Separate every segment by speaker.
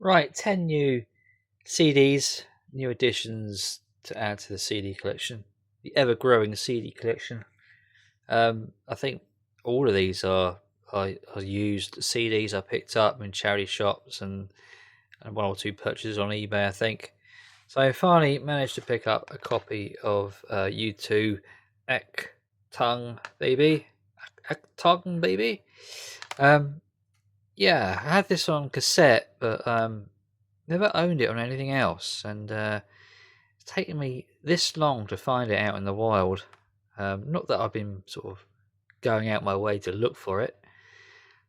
Speaker 1: Right, 10 new CDs, new additions to add to the CD collection, the ever growing CD collection. I think all of these are used CDs I picked up in charity shops and one or two purchases on eBay, I think. So I finally managed to pick up a copy of U2 Ek Tongue Baby. Ek Tongue Baby. Um, yeah, I had this on cassette, but never owned it on anything else, and it's taken me this long to find it out in the wild. Not that I've been sort of going out my way to look for it,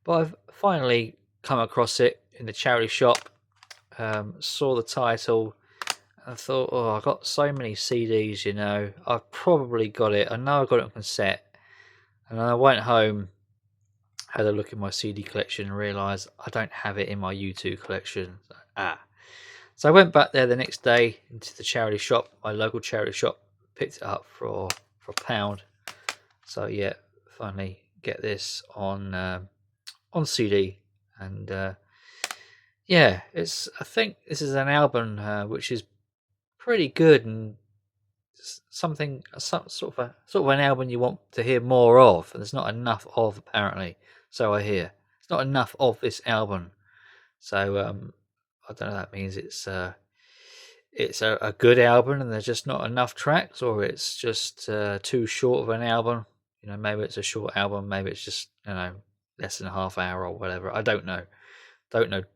Speaker 1: but I've finally come across it in the charity shop. Saw the title and thought, oh, I've got so many CDs, I've probably got it. I know I got it on cassette. And I went home, had a look in my CD collection, and realised I don't have it in my U2 collection. So I went back there the next day into the charity shop, my local charity shop, picked it up for £1. So yeah, finally get this on CD, and yeah, I think this is an album which is pretty good and sort of an album you want to hear more of, and there's not enough of, apparently. So I hear it's not enough of this album. So I don't know if that means it's a good album and there's just not enough tracks, or it's just too short of an album. Maybe it's a short album, maybe it's just less than a half hour or whatever. I don't know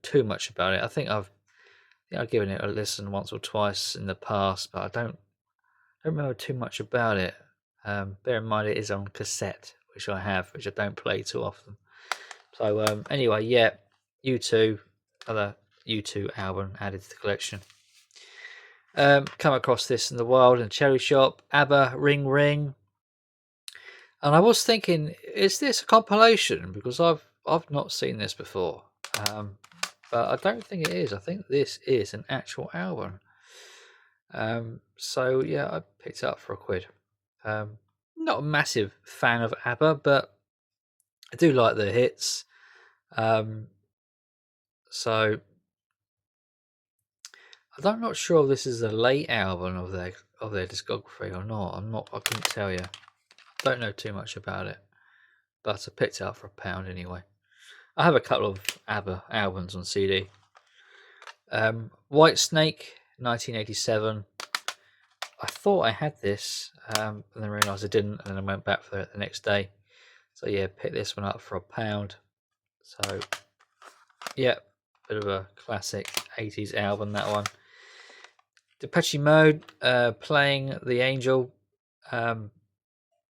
Speaker 1: too much about it. I've given it a listen once or twice in the past, but I don't remember too much about it. Bear in mind it is on cassette, which I don't play too often. So anyway, yeah, U2, other U2 album added to the collection. Come across this in the wild in a cherry shop. ABBA, Ring Ring, and I was thinking, is this a compilation? Because I've not seen this before, but I don't think it is. I think this is an actual album. So yeah, I picked it up for £1. Not a massive fan of ABBA, but I do like the hits. So I'm not sure if this is a late album of their discography or not. I couldn't tell you. I don't know too much about it, but I picked it up for £1 anyway. I have a couple of ABBA albums on CD. White Snake, 1987. I thought I had this, and then realised I didn't, and then I went back for it the next day. So yeah, picked this one up for £1. So yeah, bit of a classic 80s album, that one. Depeche Mode, Playing the Angel.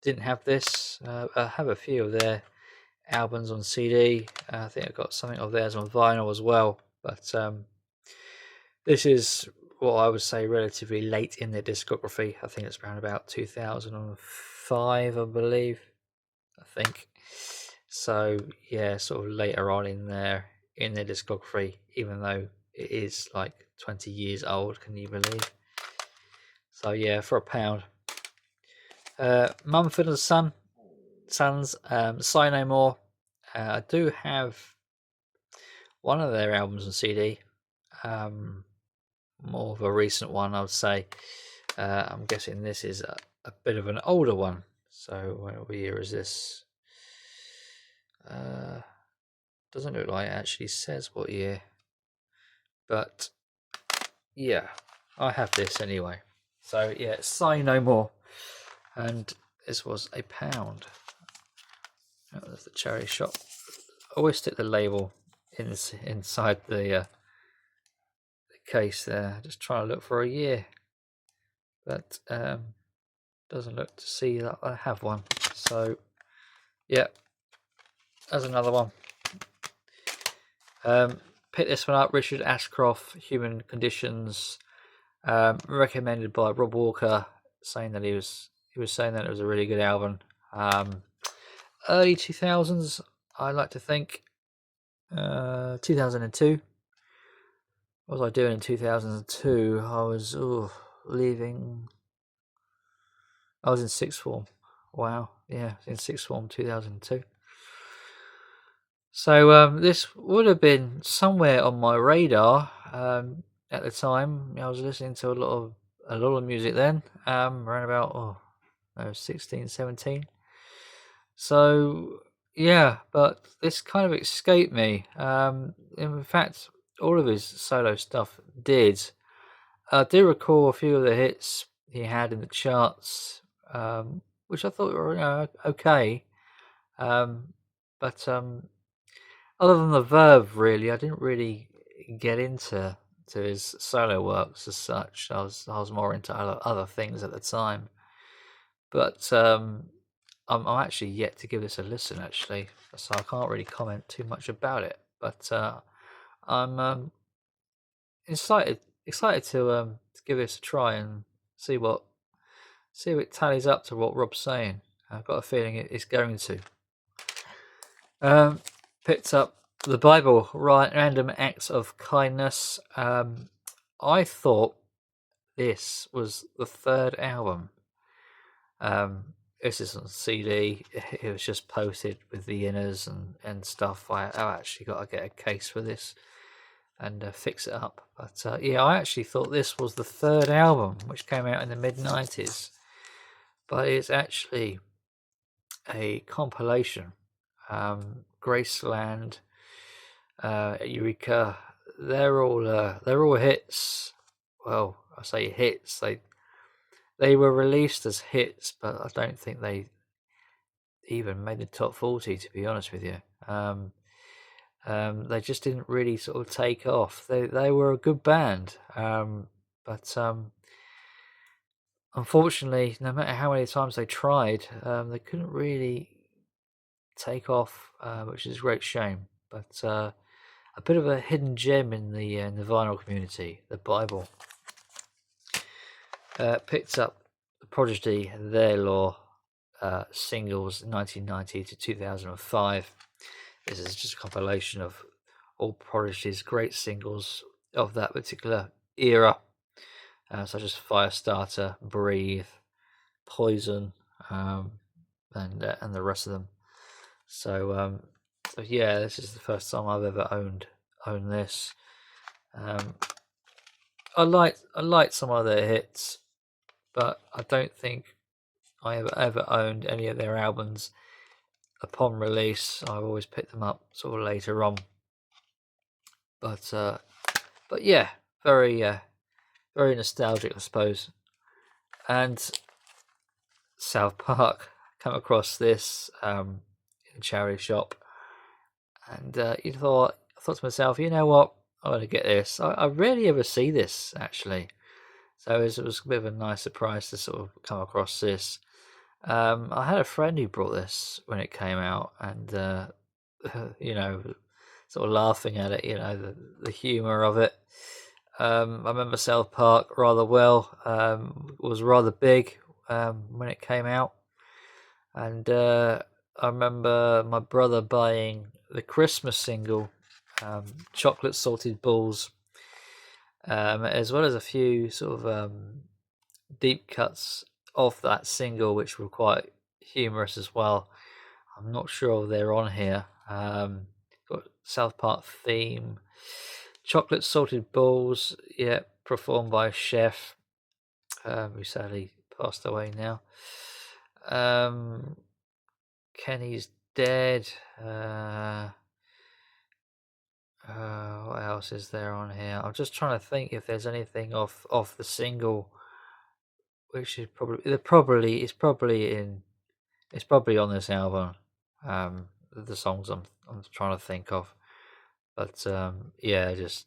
Speaker 1: Didn't have this. I have a few of their albums on CD. I think I got something of theirs on vinyl as well. But this is what I would say relatively late in their discography. I think it's around about 2005, I believe. I think. So yeah, sort of later on in their discography, even though it is like 20 years old. Can you believe? So yeah, for £1. Mumford and Sons, Say No More. I do have one of their albums on CD. More of a recent one, I would say. I'm guessing this is a bit of an older one. So what year is this? Doesn't look like it actually says what year. But yeah, I have this anyway. So yeah, Say No More. And this was £1. That was the charity shop. I always stick the label inside the case there. Just trying to look for a year, but doesn't look to see that I have one. So yeah, there's another one. Pick this one up. Richard Ashcroft, Human Conditions, recommended by Rob Walker, saying that he was saying that it was a really good album. Early 2000s, I like to think. 2002. What was I doing in 2002? I was leaving. I was in sixth form. Wow, yeah, in sixth form, 2002. So this would have been somewhere on my radar at the time. I was listening to a lot of music then, around about I was 16, 17. So yeah, but this kind of escaped me. In fact, all of his solo stuff did. I do recall a few of the hits he had in the charts, which I thought were okay. Um, but other than the Verve, really, I didn't really get into his solo works as such. I was more into other things at the time. But I'm actually yet to give this a listen, actually, so I can't really comment too much about it. But I'm excited to give this a try and see what see if it tallies up to what Rob's saying. I've got a feeling it's going to. Picked up the Bible, Random Acts of Kindness. I thought this was the third album. This is on CD. It was just posted with the inners and stuff. I've actually got to get a case for this and fix it up. But yeah, I actually thought this was the third album, which came out in the mid-90s. But it's actually a compilation. Graceland, Eureka, they're all hits. Well, I say hits. They were released as hits, but I don't think they even made the top 40. To be honest with you, they just didn't really sort of take off. They were a good band, but unfortunately, no matter how many times they tried, they couldn't really take off, which is a great shame. But a bit of a hidden gem in the vinyl community, the Bible. Picked up the Prodigy, Their Law singles 1990 to 2005. This is just a compilation of all Prodigy's great singles of that particular era, such as Firestarter, Breathe, Poison, and the rest of them. So yeah, this is the first time I've ever owned this. I liked some of their hits, but I don't think I ever owned any of their albums upon release. I always picked them up sort of later on. But yeah, very very nostalgic, I suppose. And South Park, come across this in a charity shop, and I thought to myself, you know what, I'm going to get this. I rarely ever see this, actually. So it was a bit of a nice surprise to sort of come across this. I had a friend who brought this when it came out, and you know, sort of laughing at it, you know, the humour of it. I remember South Park rather well. It was rather big when it came out, and I remember my brother buying the Christmas single, Chocolate Salted Balls, as well as a few sort of deep cuts of that single, which were quite humorous as well. I'm not sure if they're on here. Got South Park theme, Chocolate Salted Balls, yeah, performed by Chef, who sadly passed away now. Kenny's Dead. What else is there on here? I'm just trying to think if there's anything off the single, which is probably it's probably on this album. The songs I'm trying to think of, but yeah, just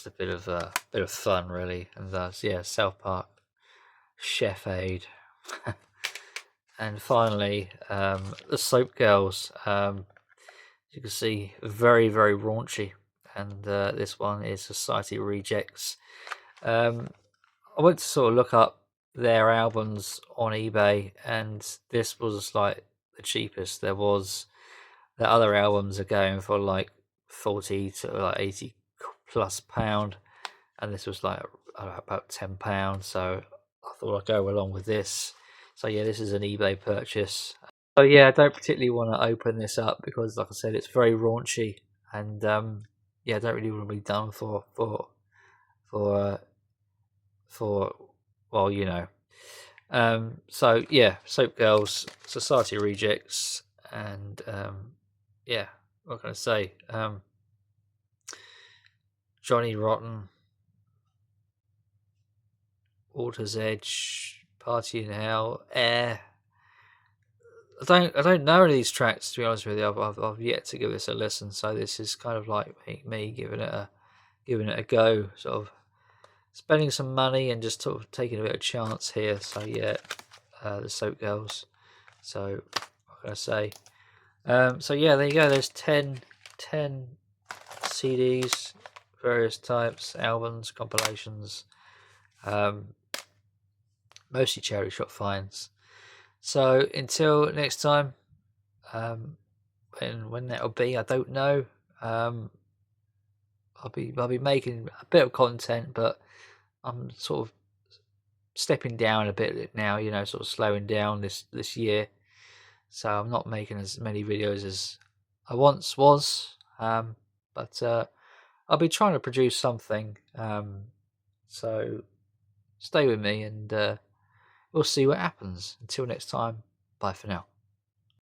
Speaker 1: a bit of fun, really. And yeah, South Park, Chef Aid. And finally, the Soap Girls. You can see very, very raunchy, and this one is Society Rejects. I went to sort of look up their albums on eBay, and this was like the cheapest. The other albums are going for like 40 to like 80 plus pound, and this was like about £10. So I thought I'd go along with this. So yeah, this is an eBay purchase. So yeah, I don't particularly want to open this up because, like I said, it's very raunchy, and yeah, I don't really want to be done for uh, for well, you know. So yeah, Soap Girls, Society Rejects, and yeah, what can I say? Johnny Rotten, Water's Edge, Party in Hell, Air. I don't know any of these tracks, to be honest with you. I've yet to give this a listen, so this is kind of like me giving it a go, sort of spending some money and just sort of taking a bit of chance here. So yeah, the Soap Girls. So what can I say? So yeah, there you go. There's 10 CDs, various types, albums, compilations, mostly charity shop finds. So until next time, when that'll be, I don't know. I'll be making a bit of content, but I'm sort of stepping down a bit now. You know, sort of slowing down this year. So I'm not making as many videos as I once was. But I'll be trying to produce something. So stay with me, and we'll see what happens. Until next time, bye for now.